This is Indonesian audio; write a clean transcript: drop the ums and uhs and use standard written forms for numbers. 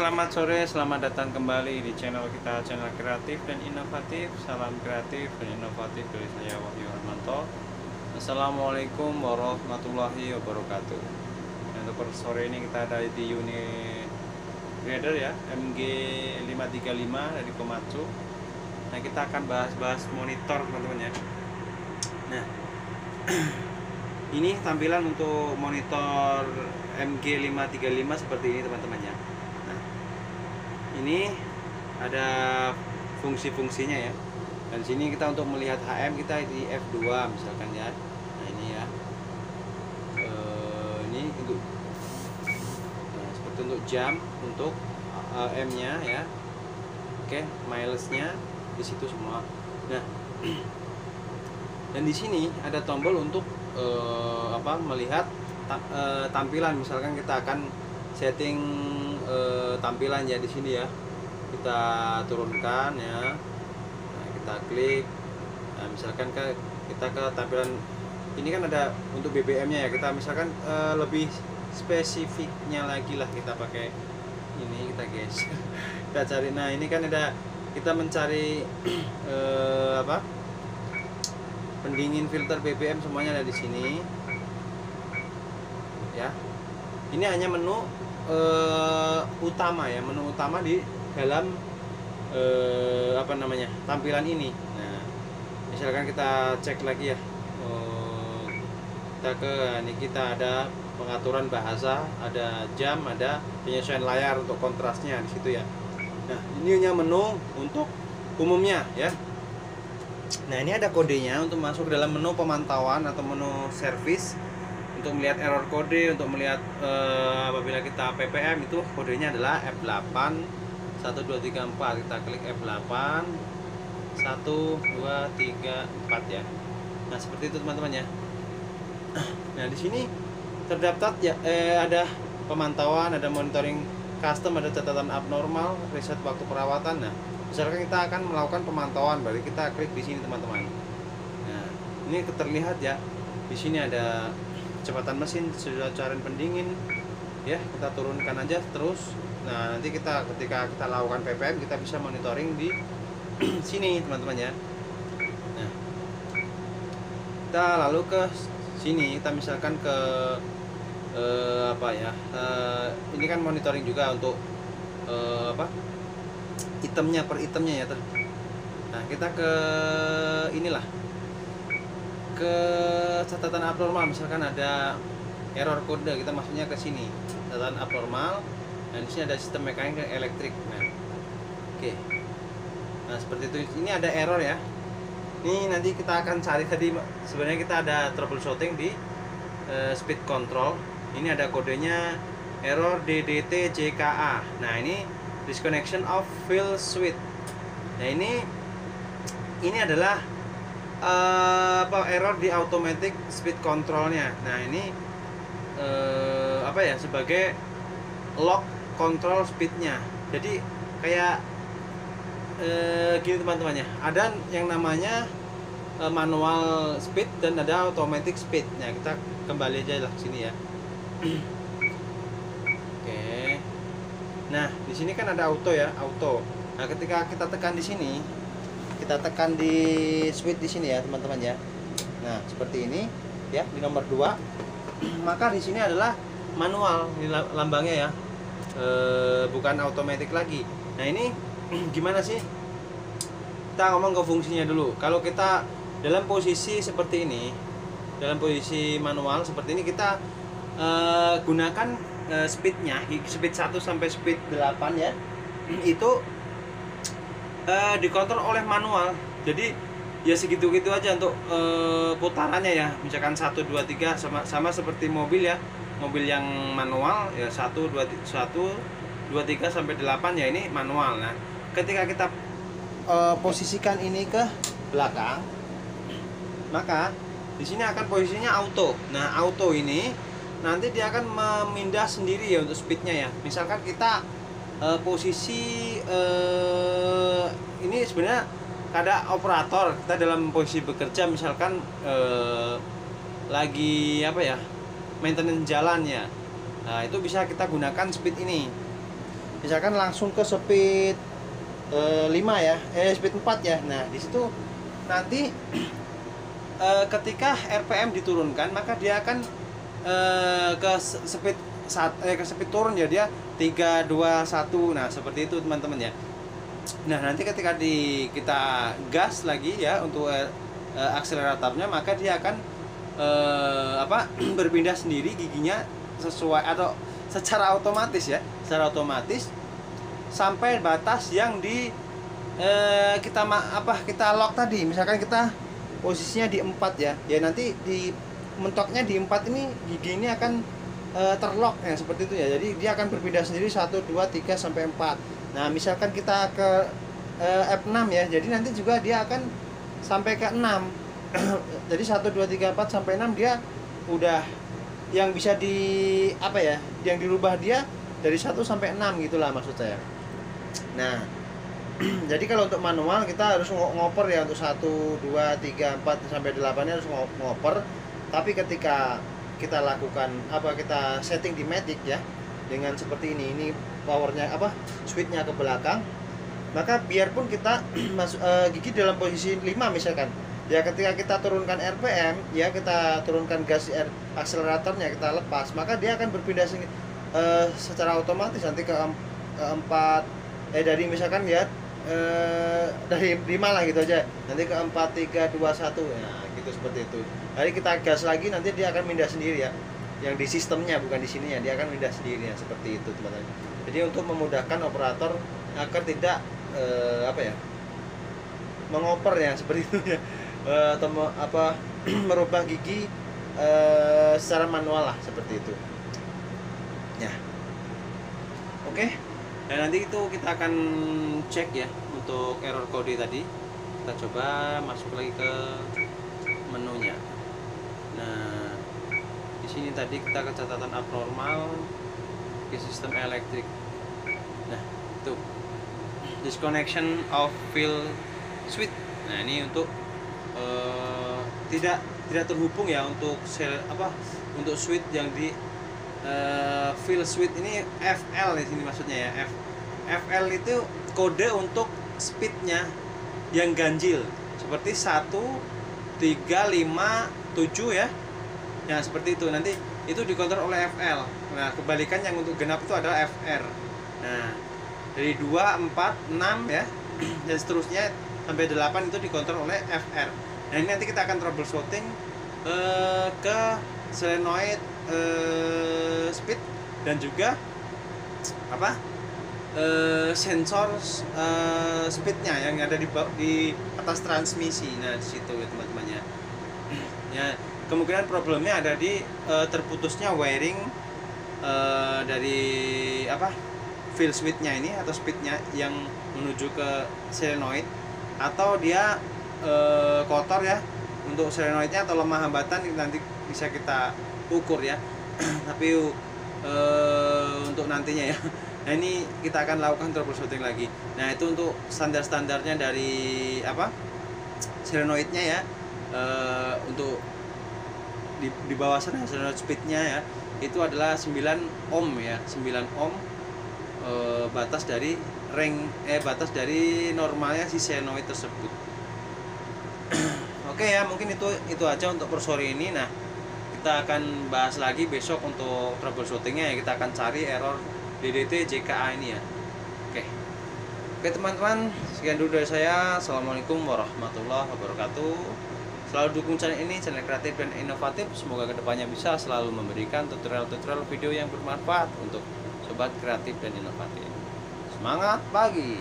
selamat sore, selamat datang kembali di channel kita, channel kreatif dan inovatif. Salam kreatif dan inovatif dari saya Wahyu Harmanto. Assalamualaikum warahmatullahi wabarakatuh. Dan untuk sore ini kita ada di unit grader ya, MG535 dari Komatsu. Nah, kita akan bahas monitor teman-teman ya. Nah, ini tampilan untuk monitor MG535 seperti ini teman-teman ya. Nah, ini ada fungsi-fungsinya ya. Dan sini kita untuk melihat HM kita di F2 misalkan ya. Nah, ini ya. Ini untuk seperti untuk jam, untuk AM-nya ya. Oke, miles-nya di situ semua. Nah, dan di sini ada tombol untuk melihat tampilan. Misalkan kita akan setting tampilan ya di sini ya. Kita turunkan ya. Nah, kita klik. Nah, misalkan kita ke tampilan ini kan ada untuk BBM-nya ya. Kita misalkan lebih spesifiknya lagi lah, kita pakai ini, kita guys. Kita cari. Nah, ini kan ada, kita mencari pendingin, filter BBM, semuanya ada di sini ya. Ini hanya menu utama ya, menu utama di dalam tampilan ini. Nah, misalkan kita cek lagi ya, kita ada pengaturan bahasa, ada jam, ada penyesuaian layar untuk kontrasnya di situ ya. Nah, ini hanya menu untuk umumnya ya. Nah, ini ada kodenya untuk masuk ke dalam menu pemantauan atau menu service, untuk melihat error kode, untuk melihat apabila kita PPM itu kodenya adalah F8 1 2 3 4. Kita klik F8 1 2 3 4 ya. Nah, seperti itu teman-teman ya. Nah, di sini terdaftar ya, ada pemantauan, ada monitoring custom, ada catatan abnormal, reset waktu perawatan. Nah, misalkan kita akan melakukan pemantauan, berarti kita klik di sini teman-teman. Nah, ini terlihat ya, di sini ada kecepatan mesin, saluran pendingin ya. Kita turunkan aja terus. Nah, nanti ketika kita lakukan PPM, kita bisa monitoring di sini teman-teman ya. Nah, kita lalu ke sini, kita misalkan ke ini kan monitoring juga untuk itemnya, per itemnya ya. Nah, kita ke inilah, ke catatan abnormal. Misalkan ada error kode, kita maksudnya ke sini, catatan abnormal. Nah, di sini ada sistem mekanik dan elektrik. Nah, oke. Nah, seperti itu. Ini ada error ya. Ini nanti kita akan cari. Tadi sebenarnya kita ada troubleshooting di speed control. Ini ada kodenya error DDT JKA. Nah, ini disconnection of fill switch. Nah, ini adalah error di automatic speed controlnya. Nah, ini sebagai lock control speednya. Jadi kayak gini teman-teman ya. Ada yang namanya manual speed dan ada automatic speed. Nah, kita kembali aja lah sini ya. Oke. Nah, di sini kan ada auto ya, auto. Nah, ketika kita tekan di sini, kita tekan di switch di sini ya, teman-teman ya. Nah, seperti ini ya, di nomor 2. Maka di sini adalah manual, ini lambangnya ya. Bukan automatic lagi. Nah, ini gimana sih? Kita ngomong ke fungsinya dulu. Kalau kita dalam posisi seperti ini, dalam posisi manual seperti ini, kita gunakan speednya, speed 1 sampai speed 8 ya. Itu dikontrol oleh manual. Jadi ya segitu-gitu aja untuk putarannya ya. Misalkan 1 2 3 sama seperti mobil ya. Mobil yang manual ya 1 2 3 sampai 8 ya, ini manual. Nah, ketika kita posisikan ini ke belakang, maka di sini akan posisinya auto. Nah, auto ini nanti dia akan memindah sendiri ya untuk speednya ya. Misalkan kita posisi ini sebenarnya ada operator, kita dalam posisi bekerja, misalkan lagi maintenance jalan ya. Nah, itu bisa kita gunakan speed ini. misalkan langsung ke speed 5 ya, speed 4 ya. Nah, di situ nanti ketika RPM diturunkan, maka dia akan ke speed turun ya, dia 3 2 1. Nah, seperti itu teman-teman ya. Nah, nanti ketika kita gas lagi ya untuk akseleratornya, maka dia akan berpindah sendiri giginya sesuai atau secara otomatis ya, secara otomatis sampai batas yang kita lock tadi. Misalkan kita posisinya di 4 ya. Ya nanti di mentoknya di 4 ini gigi ini akan terlock ya, seperti itu ya. Jadi dia akan berpindah sendiri 1 2 3 sampai 4. Nah, misalkan kita ke F6 ya. Jadi nanti juga dia akan sampai ke 6. Jadi 1 2 3 4 sampai 6 dia udah yang bisa yang dirubah dia dari 1 sampai 6 gitulah maksud saya. Nah, jadi kalau untuk manual kita harus ngoper ya, untuk 1 2 3 4 sampai 8 nya harus ngoper. Tapi ketika kita lakukan kita setting di Matic ya dengan seperti ini powernya switchnya ke belakang, maka biarpun kita gigi dalam posisi 5 misalkan ya, ketika kita turunkan RPM ya, kita turunkan gas akseleratornya, kita lepas, maka dia akan berpindah secara otomatis nanti ke 4 dari misalkan ya dari 5 lah gitu aja, nanti ke 4 3 2 1 ya gitu, seperti itu. Jadi kita gas lagi, nanti dia akan pindah sendiri ya, yang di sistemnya bukan di sini ya, dia akan pindah sendiri ya, seperti itu teman-teman. Jadi untuk memudahkan operator agar tidak mengoper ya, seperti itu ya, atau merubah gigi secara manual lah, seperti itu ya. Oke. Dan nanti itu kita akan cek ya untuk error kode tadi. Kita coba masuk lagi ke menunya. Nah, di sini tadi kita ke catatan abnormal ke sistem elektrik. Nah, itu disconnection of fill switch. Nah, ini untuk tidak terhubung ya untuk untuk switch yang di fill switch ini FL di sini maksudnya ya. FL itu kode untuk speednya yang ganjil, seperti 1 3 5 7 ya. Nah, seperti itu. Nanti itu dikontrol oleh FL. Nah, kebalikan yang untuk genap itu adalah FR. Nah, dari 2 4 6 ya dan seterusnya sampai 8 itu dikontrol oleh FR. Nah, ini nanti kita akan troubleshooting ke solenoid speed dan juga sensor speednya yang ada di atas transmisi. Nah, di situ ya teman-teman ya. Ya, kemungkinan problemnya ada di terputusnya wiring dari fill switchnya ini atau speednya yang menuju ke solenoid, atau dia kotor ya untuk solenoidnya, atau lemah hambatan nanti bisa kita ukur ya. Tapi untuk nantinya ya. Nah, ini kita akan lakukan troubleshooting lagi. Nah, itu untuk standar-standarnya dari solenoidnya ya. Untuk di bawah sana solenoid speednya ya, itu adalah 9 ohm ya, 9 ohm batas dari batas dari normalnya si solenoid tersebut. Oke ya, mungkin itu aja untuk per sore ini. Nah, kita akan bahas lagi besok untuk troubleshootingnya ya. Kita akan cari error DDT JKA ini ya. Oke teman-teman, sekian dulu dari saya. Assalamualaikum warahmatullahi wabarakatuh. Selalu dukung channel ini, channel kreatif dan inovatif. Semoga kedepannya bisa selalu memberikan tutorial-tutorial video yang bermanfaat untuk sobat kreatif dan inovatif. Semangat pagi.